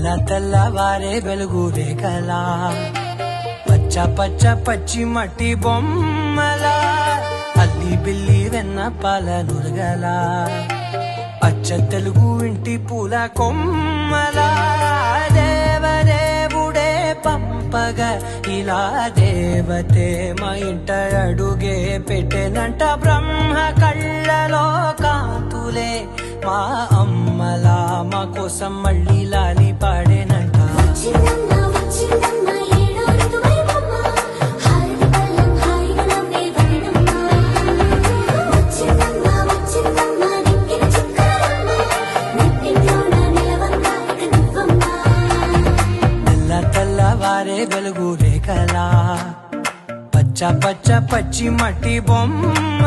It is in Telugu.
తెల్లవారే వెలుగు రేఖలా పచ్చ పచ్చ పచ్చి మట్టి బొమ్మలా అల్లి బిల్లి వెన్న పాల నురగలా అచ్చ తెలుగు ఇంటి పూల కొమ్మలా దేవదేవుడే పంపగా ఇలా దేవతే మా ఇంట అడుగే పెట్టెనంట బ్రహ్మ కళ్ళలో కాంతులే మా అమ్మలా మా కోసం మళ్ళీ లాలి పాడేనంట తెల్లవారే వెలుగు రేఖలా పచ్చ పచ్చ పచ్చి మట్టి బొమ్మ